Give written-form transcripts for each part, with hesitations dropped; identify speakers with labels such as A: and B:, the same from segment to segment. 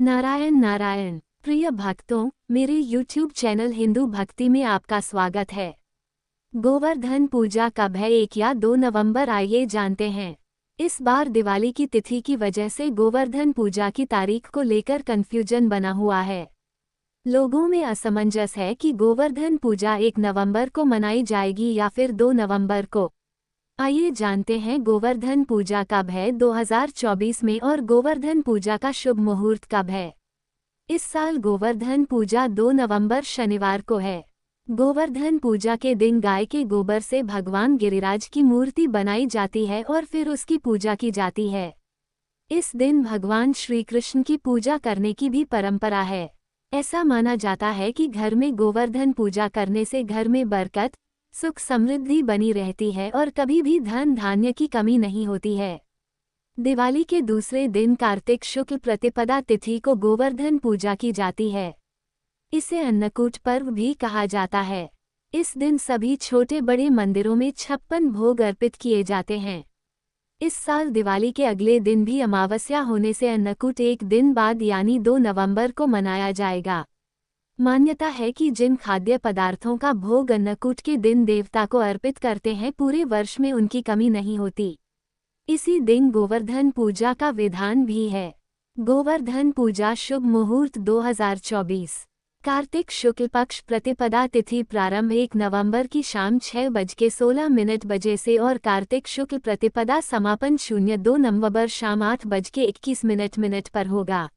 A: नारायण नारायण। प्रिय भक्तों, मेरे YouTube चैनल हिंदू भक्ति में आपका स्वागत है। गोवर्धन पूजा कब है, 1 या 2 नवंबर, आइए जानते हैं। इस बार दिवाली की तिथि की वजह से गोवर्धन पूजा की तारीख को लेकर कंफ्यूजन बना हुआ है। लोगों में असमंजस है कि गोवर्धन पूजा 1 नवंबर को मनाई जाएगी या फिर 2 नवंबर को। आइए जानते हैं गोवर्धन पूजा कब है 2024 में और गोवर्धन पूजा का शुभ मुहूर्त कब है। इस साल गोवर्धन पूजा 2 नवंबर शनिवार को है। गोवर्धन पूजा के दिन गाय के गोबर से भगवान गिरिराज की मूर्ति बनाई जाती है और फिर उसकी पूजा की जाती है। इस दिन भगवान श्री कृष्ण की पूजा करने की भी परंपरा है। ऐसा माना जाता है कि घर में गोवर्धन पूजा करने से घर में बरकत, सुख समृद्धि बनी रहती है और कभी भी धन धान्य की कमी नहीं होती है। दिवाली के दूसरे दिन कार्तिक शुक्ल प्रतिपदा तिथि को गोवर्धन पूजा की जाती है। इसे अन्नकूट पर्व भी कहा जाता है। इस दिन सभी छोटे बड़े मंदिरों में 56 भोग अर्पित किए जाते हैं। इस साल दिवाली के अगले दिन भी अमावस्या होने से अन्नकूट एक दिन बाद यानी 2 नवंबर को मनाया जाएगा। मान्यता है कि जिन खाद्य पदार्थों का भोग अन्नकूट के दिन देवता को अर्पित करते हैं, पूरे वर्ष में उनकी कमी नहीं होती। इसी दिन गोवर्धन पूजा का विधान भी है। गोवर्धन पूजा शुभ मुहूर्त 2024। कार्तिक शुक्ल पक्ष प्रतिपदा तिथि प्रारंभ 1 नवंबर की शाम 6:16 से और कार्तिक शुक्ल प्रतिपदा समापन 2 नवंबर शाम 8:21 पर होगा।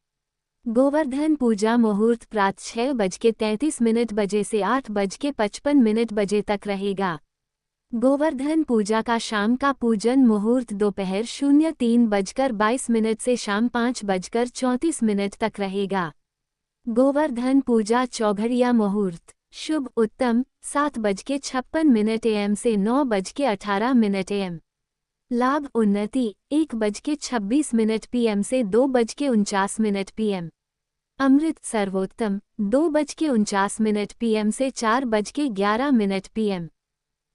A: गोवर्धन पूजा मुहूर्त प्रातः 6:33 से 8:55 तक रहेगा। गोवर्धन पूजा का शाम का पूजन मुहूर्त दोपहर 03:22 से शाम 5:34 तक रहेगा। गोवर्धन पूजा चौघड़िया मुहूर्त शुभ उत्तम 7:56 AM से 9:18 AM। लाभ उन्नति 1:26 PM से 2:49 PM। अमृत सर्वोत्तम 2:49 PM से 4:11 PM।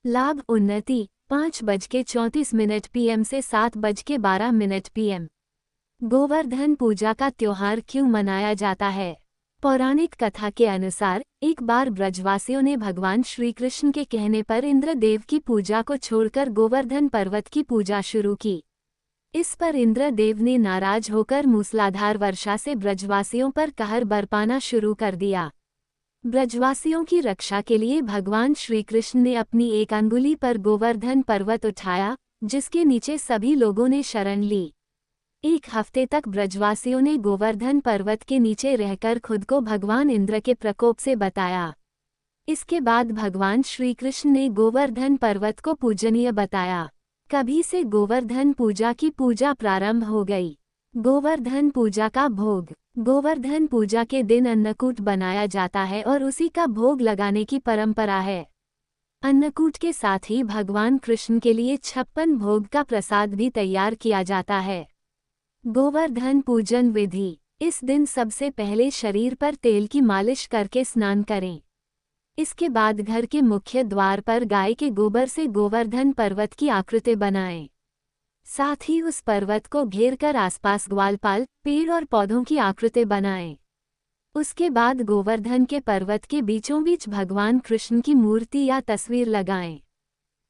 A: लाभ उन्नति 5:34 PM से 7:12 PM। गोवर्धन पूजा का त्योहार क्यों मनाया जाता है? पौराणिक कथा के अनुसार एक बार ब्रजवासियों ने भगवान श्री कृष्ण के कहने पर इंद्रदेव की पूजा को छोड़कर गोवर्धन पर्वत की पूजा शुरू की। इस पर इंद्रदेव ने नाराज होकर मूसलाधार वर्षा से ब्रजवासियों पर कहर बरपाना शुरू कर दिया। ब्रजवासियों की रक्षा के लिए भगवान श्री कृष्ण ने अपनी एक अंगुली पर गोवर्धन पर्वत उठाया, जिसके नीचे सभी लोगों ने शरण ली। 1 हफ्ते तक ब्रजवासियों ने गोवर्धन पर्वत के नीचे रहकर खुद को भगवान इंद्र के प्रकोप से बताया। इसके बाद भगवान श्री कृष्ण ने गोवर्धन पर्वत को पूजनीय बताया। कभी से गोवर्धन पूजा की पूजा प्रारंभ हो गई। गोवर्धन पूजा का भोग। गोवर्धन पूजा के दिन अन्नकूट बनाया जाता है और उसी का भोग लगाने की परंपरा है। अन्नकूट के साथ ही भगवान कृष्ण के लिए 56 भोग का प्रसाद भी तैयार किया जाता है। गोवर्धन पूजन विधि। इस दिन सबसे पहले शरीर पर तेल की मालिश करके स्नान करें। इसके बाद घर के मुख्य द्वार पर गाय के गोबर से गोवर्धन पर्वत की आकृति बनाएं। साथ ही उस पर्वत को घेरकर आसपास ग्वालपाल, पेड़ और पौधों की आकृति बनाएं। उसके बाद गोवर्धन के पर्वत के बीचों बीच भगवान कृष्ण की मूर्ति या तस्वीर लगाएं।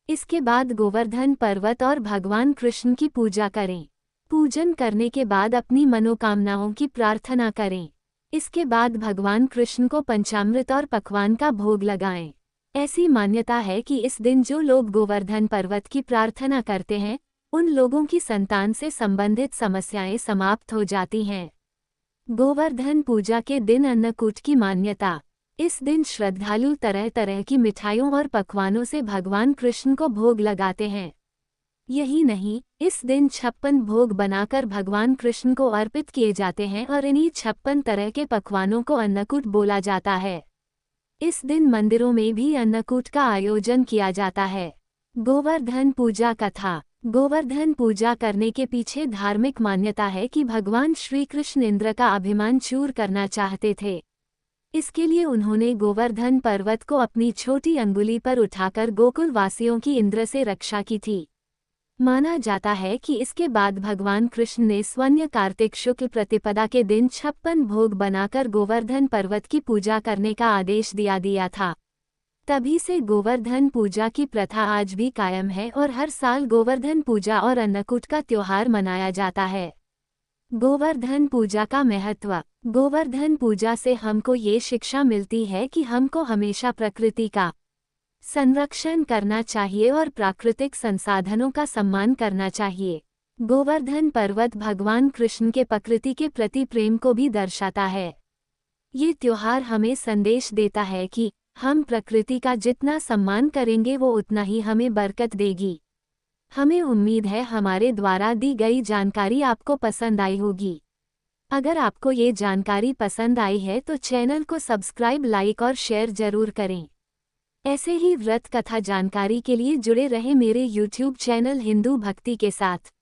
A: इसके बाद गोवर्धन पर्वत और भगवान कृष्ण की पूजा करें। पूजन करने के बाद अपनी मनोकामनाओं की प्रार्थना करें। इसके बाद भगवान कृष्ण को पंचामृत और पकवान का भोग लगाएं। ऐसी मान्यता है कि इस दिन जो लोग गोवर्धन पर्वत की प्रार्थना करते हैं, उन लोगों की संतान से संबंधित समस्याएं समाप्त हो जाती हैं। गोवर्धन पूजा के दिन अन्नकूट की मान्यता। इस दिन श्रद्धालु तरह तरह की मिठाइयों और पकवानों से भगवान कृष्ण को भोग लगाते हैं। यही नहीं, इस दिन 56 भोग बनाकर भगवान कृष्ण को अर्पित किए जाते हैं और इन्हीं 56 तरह के पकवानों को अन्नकूट बोला जाता है। इस दिन मंदिरों में भी अन्नकूट का आयोजन किया जाता है। गोवर्धन पूजा कथा। गोवर्धन पूजा करने के पीछे धार्मिक मान्यता है कि भगवान श्री कृष्ण इंद्र का अभिमान चूर करना चाहते थे। इसके लिए उन्होंने गोवर्धन पर्वत को अपनी छोटी अंगुली पर उठाकर गोकुल वासियों की इंद्र से रक्षा की थी। माना जाता है कि इसके बाद भगवान कृष्ण ने स्वर्ण कार्तिक शुक्ल प्रतिपदा के दिन 56 भोग बनाकर गोवर्धन पर्वत की पूजा करने का आदेश दिया था। तभी से गोवर्धन पूजा की प्रथा आज भी कायम है और हर साल गोवर्धन पूजा और अन्नकूट का त्योहार मनाया जाता है। गोवर्धन पूजा का महत्व। गोवर्धन पूजा से हमको ये शिक्षा मिलती है कि हमको हमेशा प्रकृति का संरक्षण करना चाहिए और प्राकृतिक संसाधनों का सम्मान करना चाहिए। गोवर्धन पर्वत भगवान कृष्ण के प्रकृति के प्रति प्रेम को भी दर्शाता है। ये त्योहार हमें संदेश देता है कि हम प्रकृति का जितना सम्मान करेंगे वो उतना ही हमें बरकत देगी। हमें उम्मीद है हमारे द्वारा दी गई जानकारी आपको पसंद आई होगी। अगर आपको ये जानकारी पसंद आई है तो चैनल को सब्सक्राइब, लाइक और शेयर जरूर करें। ऐसे ही व्रत कथा जानकारी के लिए जुड़े रहे मेरे YouTube चैनल हिंदू भक्ति के साथ।